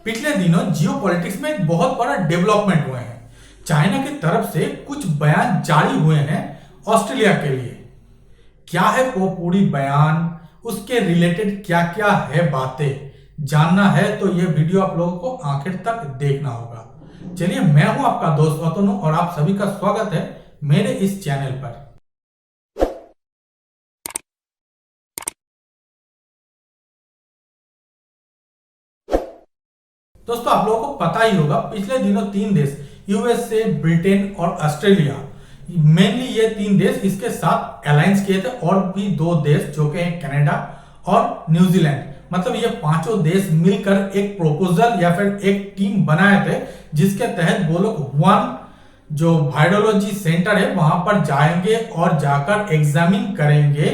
पिछले दिनों जियोपॉलिटिक्स में एक बहुत बड़ा डेवलपमेंट हुए हैं। चाइना की तरफ से कुछ बयान जारी हुए हैं ऑस्ट्रेलिया के लिए। क्या है वो पूरी बयान, उसके रिलेटेड क्या क्या है बातें, जानना है तो ये वीडियो आप लोगों को आखिर तक देखना होगा। चलिए, मैं हूं आपका दोस्त अतनु और आप सभी का स्वागत है मेरे इस चैनल पर। दोस्तों, आप लोगों को पता ही होगा पिछले दिनों तीन देश यूएसए, ब्रिटेन और ऑस्ट्रेलिया, मेनली ये तीन देश इसके साथ अलायंस किए थे और भी दो देश जो कि हैं कनाडा और न्यूजीलैंड। मतलब ये पांचों देश मिलकर एक प्रपोजल या फिर एक टीम बनाए थे जिसके तहत वो लोग वन जो वायरोलॉजी सेंटर है वहां पर जाएंगे और जाकर एग्जामिन करेंगे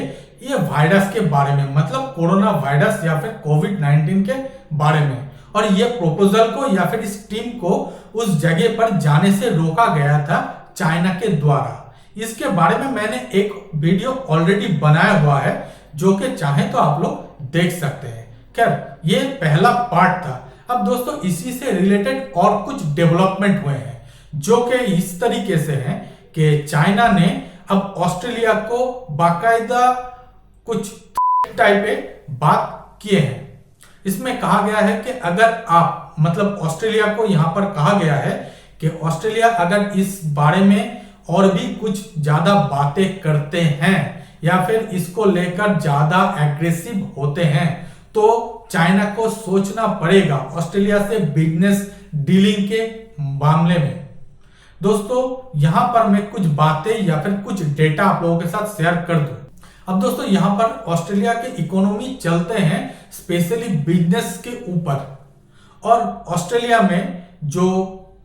ये वायरस के बारे में, मतलब कोरोना वायरस या फिर कोविड-19 के बारे में। और ये प्रपोजल को या फिर इस टीम को उस जगह पर जाने से रोका गया था चाइना के द्वारा। इसके बारे में मैंने एक वीडियो ऑलरेडी बनाया हुआ है जो कि चाहे तो आप लोग देख सकते हैं। खैर, ये पहला पार्ट था। अब दोस्तों, इसी से रिलेटेड और कुछ डेवलपमेंट हुए हैं जो कि इस तरीके से हैं कि चाइना ने अब ऑस्ट्रेलिया को बाकायदा कुछ टाइप बात किए हैं। इसमें कहा गया है कि अगर आप, मतलब ऑस्ट्रेलिया को यहां पर कहा गया है कि ऑस्ट्रेलिया अगर इस बारे में और भी कुछ ज्यादा बातें करते हैं या फिर इसको लेकर ज्यादा एग्रेसिव होते हैं तो चाइना को सोचना पड़ेगा ऑस्ट्रेलिया से बिजनेस डीलिंग के मामले में। दोस्तों, यहां पर मैं कुछ बातें या फिर कुछ डेटा आप लोगों के साथ शेयर कर दूं। अब दोस्तों, यहां पर ऑस्ट्रेलिया के इकोनॉमी चलते हैं स्पेशली बिजनेस के ऊपर, और ऑस्ट्रेलिया में जो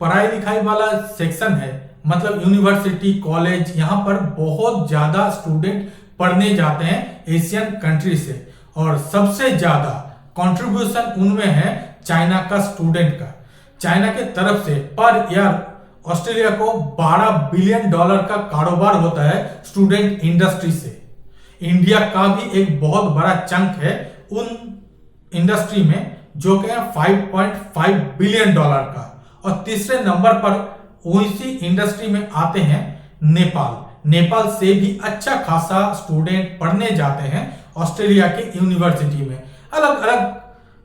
पढ़ाई लिखाई वाला सेक्शन है, मतलब यूनिवर्सिटी, कॉलेज, यहां पर बहुत ज्यादा स्टूडेंट पढ़ने जाते हैं एशियन कंट्री से, और सबसे ज्यादा कंट्रीब्यूशन उनमें है चाइना का स्टूडेंट का। चाइना के तरफ से पर ईयर ऑस्ट्रेलिया को $12 बिलियन का कारोबार होता है स्टूडेंट इंडस्ट्री से। इंडिया का भी एक बहुत बड़ा चंक है उन इंडस्ट्री में जो कि है $5.5 बिलियन का। और तीसरे नंबर पर उसी इंडस्ट्री में आते हैं नेपाल से भी अच्छा खासा स्टूडेंट पढ़ने जाते हैं ऑस्ट्रेलिया के यूनिवर्सिटी में। अलग अलग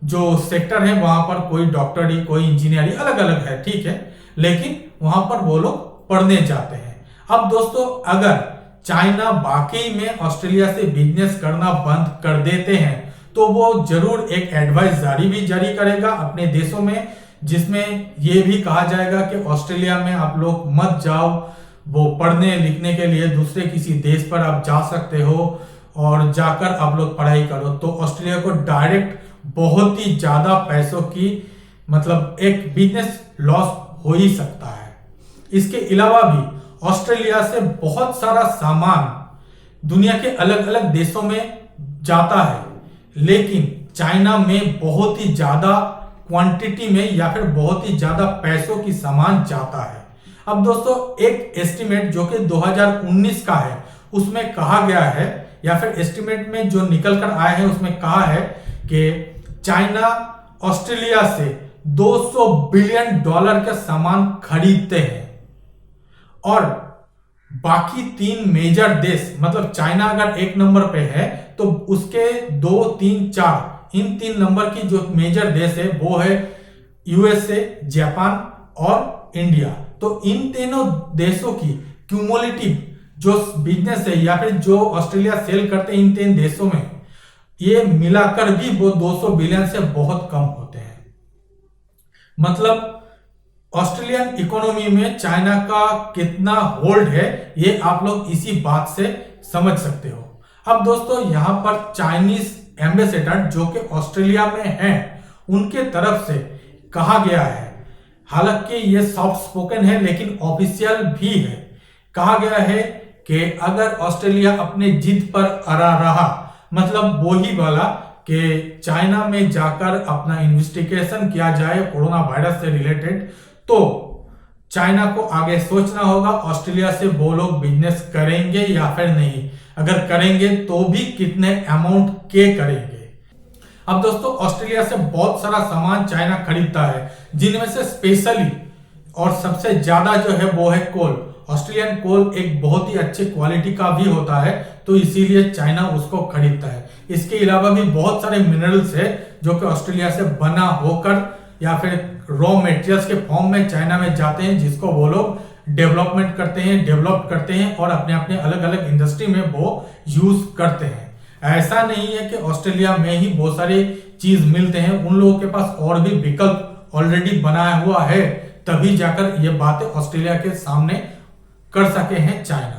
जो सेक्टर है वहां पर कोई डॉक्टरी, कोई इंजीनियरिंग, अलग अलग है, ठीक है, लेकिन वहां पर वो लोग पढ़ने जाते हैं। अब दोस्तों, अगर चाइना वाकई में ऑस्ट्रेलिया से बिजनेस करना बंद कर देते हैं तो वो जरूर एक एडवाइस जारी करेगा अपने देशों में, जिसमें ये भी कहा जाएगा कि ऑस्ट्रेलिया में आप लोग मत जाओ, वो पढ़ने लिखने के लिए दूसरे किसी देश पर आप जा सकते हो और जाकर आप लोग पढ़ाई करो। तो ऑस्ट्रेलिया को डायरेक्ट बहुत ही ज्यादा पैसों की, मतलब एक बिजनेस लॉस हो ही सकता है। इसके अलावा भी ऑस्ट्रेलिया से बहुत सारा सामान दुनिया के अलग अलग देशों में जाता है, लेकिन चाइना में बहुत ही ज्यादा क्वांटिटी में या फिर बहुत ही ज्यादा पैसों की सामान जाता है। अब दोस्तों, एक एस्टिमेट जो कि 2019 का है उसमें कहा गया है, या फिर एस्टिमेट में जो निकल कर आया है उसमें कहा है कि चाइना ऑस्ट्रेलिया से $200 बिलियन का सामान खरीदते हैं, और बाकी तीन मेजर देश, मतलब चाइना अगर एक नंबर पे है तो उसके 2, 3, 4 इन 3 नंबर की जो मेजर देश है वो है यूएसए, जापान और इंडिया। तो इन तीनों देशों की क्यूमुलेटिव जो बिजनेस है या फिर जो ऑस्ट्रेलिया सेल करते हैं इन 3 देशों में, ये मिलाकर भी वो 200 बिलियन से बहुत कम होते हैं। मतलब ऑस्ट्रेलियन इकोनॉमी में चाइना का कितना होल्ड है ये आप लोग इसी बात से समझ सकते हो। अब दोस्तों, यहां पर चाइनीज एम्बेसडर जो कि ऑस्ट्रेलिया में हैं उनके तरफ से कहा गया है, हालांकि ये सॉफ्ट स्पोकन है लेकिन ऑफिशियल भी है, कहा गया है कि अगर ऑस्ट्रेलिया अपने जिद पर अड़ा रहा, मतलब वही वाला कि चाइना में जाकर अपना इन्वेस्टिगेशन किया जाए कोरोना वायरस से रिलेटेड, तो चाइना को आगे सोचना होगा ऑस्ट्रेलिया से वो लोग बिजनेस करेंगे या फिर नहीं, अगर करेंगे तो भी कितने अमाउंट के करेंगे। अब दोस्तों ऑस्ट्रेलिया से बहुत सारा सामान चाइना खरीदता है, जिनमें से स्पेशली और सबसे ज्यादा जो है वो है कोल। ऑस्ट्रेलियन कोल एक बहुत ही अच्छे क्वालिटी का भी होता है, तो इसीलिए चाइना उसको खरीदता है। इसके अलावा भी बहुत सारे मिनरल्स है जो कि ऑस्ट्रेलिया से बना होकर या फिर रॉ मटेरियल्स के फॉर्म में चाइना में जाते हैं, जिसको वो लोग डेवलपमेंट करते हैं, डेवलप करते हैं और अपने अपने अलग अलग इंडस्ट्री में वो यूज करते हैं। ऐसा नहीं है कि ऑस्ट्रेलिया में ही बहुत सारे चीज मिलते हैं, उन लोगों के पास और भी विकल्प ऑलरेडी बनाया हुआ है, तभी जाकर ये बातें ऑस्ट्रेलिया के सामने कर सके हैं चाइना।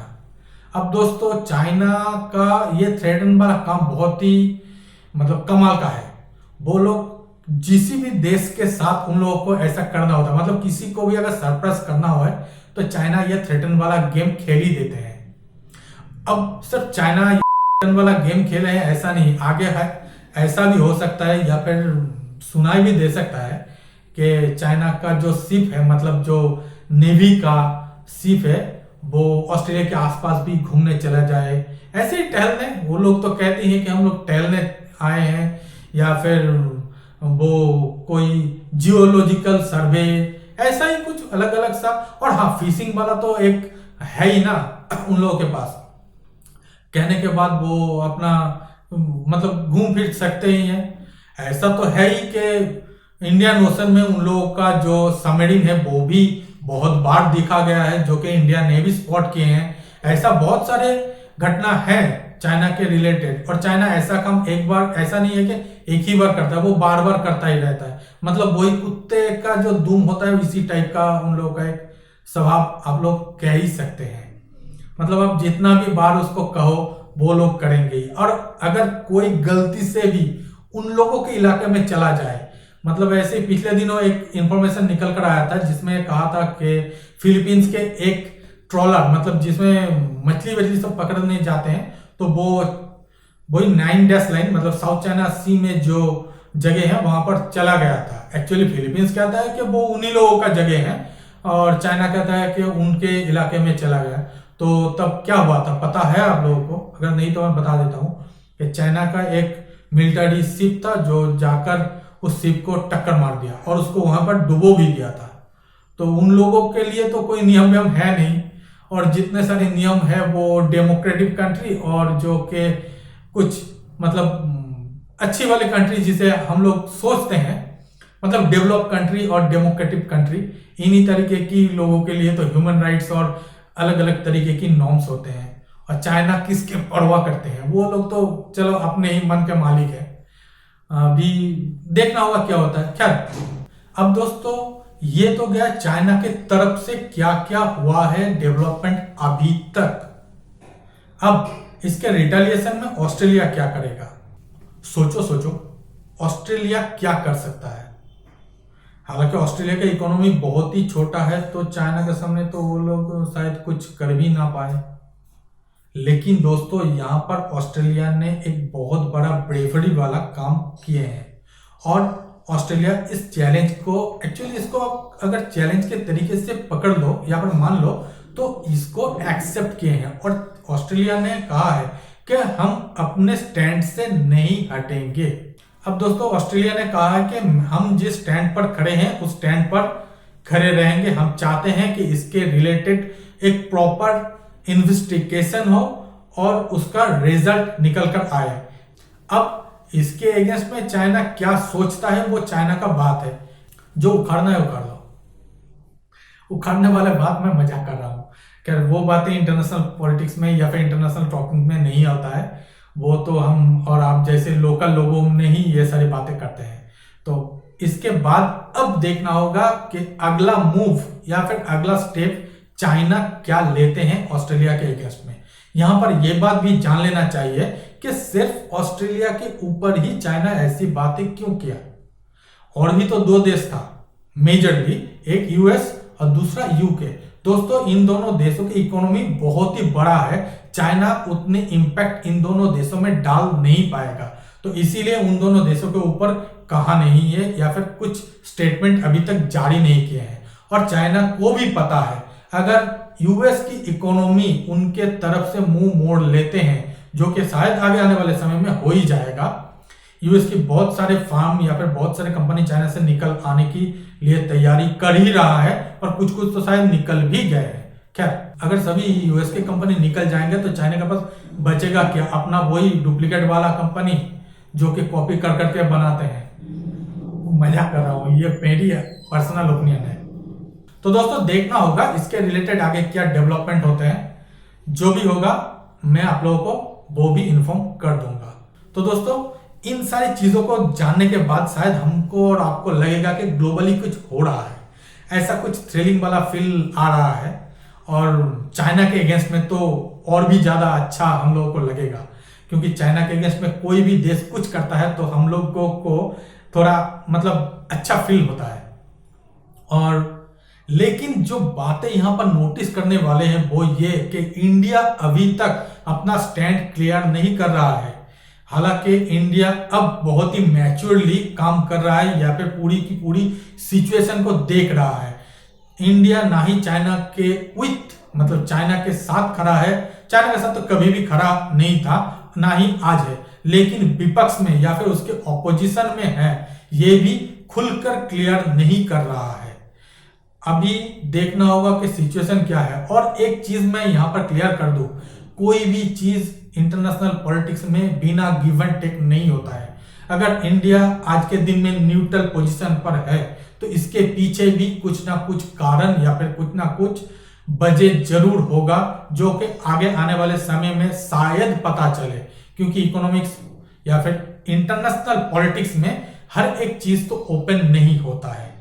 अब दोस्तों चाइना का ये थ्रेटन वाला काम बहुत ही मतलब कमाल का है। वो लोग किसी भी देश के साथ उन लोगों को ऐसा करना होता है, मतलब किसी को भी अगर सरप्राइज करना हो तो चाइना ये थ्रेटन वाला गेम खेल ही देते हैं। अब सिर्फ चाइना वाला गेम खेले हैं ऐसा नहीं, आगे है ऐसा भी हो सकता है या फिर सुनाई भी दे सकता है कि चाइना का जो शिप है, मतलब जो नेवी का शिप है, वो ऑस्ट्रेलिया के आसपास भी घूमने चला जाए, ऐसे ही टहलने। वो लोग तो कहते हैं कि हम लोग टहलने आए हैं, या फिर वो कोई जियोलॉजिकल सर्वे, ऐसा ही कुछ अलग अलग सा। और हाँ, फिशिंग वाला तो एक है ही ना उन लोगों के पास, कहने के बाद वो अपना मतलब घूम फिर सकते ही हैं। ऐसा तो है ही कि इंडियन ओशन में उन लोगों का जो सबमरीन है वो भी बहुत बार देखा गया है, जो कि इंडिया ने भी स्पॉट किए हैं। ऐसा बहुत सारे घटना है चाइना के रिलेटेड, और चाइना ऐसा काम एक बार, ऐसा नहीं है कि एक ही बार करता है, वो बार बार करता ही रहता है। मतलब वही कुत्ते का जो दुम होता है इसी टाइप का उन लोगों का एक स्वभाव आप लोग कह ही सकते हैं। मतलब आप जितना भी बार उसको कहो वो लोग करेंगे ही। और अगर कोई गलती से भी उन लोगों के इलाके में चला जाए, मतलब ऐसे पिछले दिनों एक इंफॉर्मेशन निकल कर आया था जिसमें कहा था कि फिलीपींस के एक ट्रॉलर, मतलब जिसमें मछली वछली सब पकड़ने जाते हैं, तो वो वही 9 डैश लाइन, मतलब साउथ चाइना सी में जो जगह है वहां पर चला गया था। एक्चुअली फिलीपींस कहता है कि वो उन्हीं लोगों का जगह है, और चाइना कहता है कि उनके इलाके में चला गया। तो तब क्या हुआ था पता है आप लोगों को? अगर नहीं तो मैं बता देता हूं कि चाइना का एक मिलिट्री शिप था जो जाकर उस शिप को टक्कर मार दिया और उसको वहां पर डुबो भी दिया था। तो उन लोगों के लिए तो कोई नियम व्याम है नहीं, और जितने सारे नियम है वो डेमोक्रेटिक कंट्री और जो कि कुछ मतलब अच्छी वाली कंट्री जिसे हम लोग सोचते हैं, मतलब डेवलप कंट्री और डेमोक्रेटिक कंट्री, इन्हीं तरीके की लोगों के लिए तो ह्यूमन राइट्स और अलग अलग तरीके की नॉर्म्स होते हैं। और चाइना किसके परवाह करते हैं, वो लोग तो चलो अपने ही मन के मालिक है। अभी देखना होगा क्या होता है। खैर, अब दोस्तों ये तो गया चाइना के तरफ से क्या क्या हुआ है डेवलपमेंट अभी तक। अब इसके रिटेलिएशन में ऑस्ट्रेलिया क्या करेगा? सोचो सोचो, ऑस्ट्रेलिया क्या कर सकता है? हालांकि ऑस्ट्रेलिया का इकोनॉमी बहुत ही छोटा है, तो चाइना के सामने तो वो लोग शायद कुछ कर भी ना पाए। लेकिन दोस्तों यहां पर ऑस्ट्रेलिया ने एक बहुत बड़ा ब्रेवरी वाला काम किए हैं, और ऑस्ट्रेलिया इस चैलेंज को, एक्चुअली इसको अगर चैलेंज के तरीके से पकड़ लो या फिर मान लो, तो इसको एक्सेप्ट किए हैं। और ऑस्ट्रेलिया ने कहा है कि हम अपने स्टैंड से नहीं हटेंगे। अब दोस्तों ऑस्ट्रेलिया ने कहा है कि हम जिस स्टैंड पर खड़े हैं उस स्टैंड पर खड़े रहेंगे। हम चाहते हैं कि इसके रिलेटेड एक प्रॉपर इन्वेस्टिगेशन हो और उसका रिजल्ट निकल कर आए। अब इसके अगेंस्ट में चाइना क्या सोचता है वो चाइना का बात है, जो उखाड़ना है उखाड़ लो। उखाड़ने वाले बात मैं मजाक कर रहा हूं, क्या वो बातें इंटरनेशनल पॉलिटिक्स में या फिर इंटरनेशनल टॉकिंग में नहीं आता है, वो तो हम और आप जैसे लोकल लोगों ने ही ये सारी बातें करते हैं। तो इसके बाद अब देखना होगा कि अगला मूव या फिर अगला स्टेप चाइना क्या लेते हैं ऑस्ट्रेलिया के अगेंस्ट में। यहां पर यह बात भी जान लेना चाहिए कि सिर्फ ऑस्ट्रेलिया के ऊपर ही चाइना ऐसी बातें क्यों किया, और भी तो 2 देश था मेजरली, एक यूएस और दूसरा यूके। दोस्तों इन दोनों देशों की इकोनॉमी बहुत ही बड़ा है, चाइना उतने इंपैक्ट इन दोनों देशों में डाल नहीं पाएगा, तो इसीलिए उन दोनों देशों के ऊपर कहा नहीं है या फिर कुछ स्टेटमेंट अभी तक जारी नहीं किए हैं। और चाइना को भी पता है अगर यूएस की इकोनॉमी उनके तरफ से मुंह मोड़ लेते हैं, जो कि शायद आगे आने वाले समय में हो ही जाएगा, यूएस की बहुत सारे फार्म या फिर बहुत सारे कंपनी चाइना से निकल आने की लिए तैयारी कर ही रहा है, और कुछ कुछ तो शायद निकल भी गए हैं। खैर, अगर सभी यूएस के कंपनी निकल जाएंगे तो चाइना के पास बचेगा क्या? अपना वही डुप्लीकेट वाला कंपनी जो कि कॉपी कर करके बनाते हैं। मजाक कर रहा हूँ, ये मेरी पर्सनल ओपिनियन है। तो दोस्तों देखना होगा इसके रिलेटेड आगे क्या डेवलपमेंट होते हैं। जो भी होगा मैं आप लोगों को वो भी इन्फॉर्म कर दूंगा। तो दोस्तों इन सारी चीजों को जानने के बाद शायद हमको और आपको लगेगा कि ग्लोबली कुछ हो रहा है, ऐसा कुछ थ्रिलिंग वाला फील आ रहा है, और चाइना के अगेंस्ट में तो और भी ज्यादा अच्छा हम लोगों को लगेगा, क्योंकि चाइना के अगेंस्ट में कोई भी देश कुछ करता है तो हम लोगों को थोड़ा मतलब अच्छा फील होता है। और लेकिन जो बातें यहां पर नोटिस करने वाले हैं वो ये कि इंडिया अभी तक अपना स्टैंड क्लियर नहीं कर रहा है। हालांकि इंडिया अब बहुत ही मैच्योरली काम कर रहा है या फिर पूरी की पूरी सिचुएशन को देख रहा है। इंडिया ना ही चाइना के मतलब चाइना के साथ खड़ा है, चाइना के साथ तो कभी भी खड़ा नहीं था, ना ही आज है, लेकिन विपक्ष में या फिर उसके ऑपोजिशन में है, ये भी खुलकर क्लियर नहीं कर रहा है। अभी देखना होगा कि सिचुएशन क्या है। और एक चीज मैं यहां पर क्लियर कर दूं, कोई भी चीज इंटरनेशनल पॉलिटिक्स में बिना गिव एंड टेक नहीं होता है। अगर इंडिया आज के दिन में न्यूट्रल पोजीशन पर है तो इसके पीछे भी कुछ ना कुछ कारण या फिर कुछ ना कुछ वजह जरूर होगा, जो कि आगे आने वाले समय में शायद पता चले, क्योंकि इकोनॉमिक्स या फिर इंटरनेशनल पॉलिटिक्स में हर एक चीज तो ओपन नहीं होता है।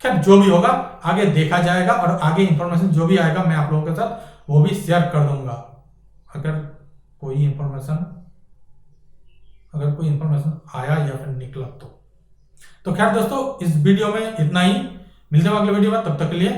खैर, जो भी होगा आगे देखा जाएगा, और आगे इंफॉर्मेशन जो भी आएगा मैं आप लोगों के साथ वो भी शेयर कर दूंगा। अगर कोई इंफॉर्मेशन आया या फिर निकला तो खैर दोस्तों इस वीडियो में इतना ही। मिलते हैं अगले वीडियो में, तब तक के लिए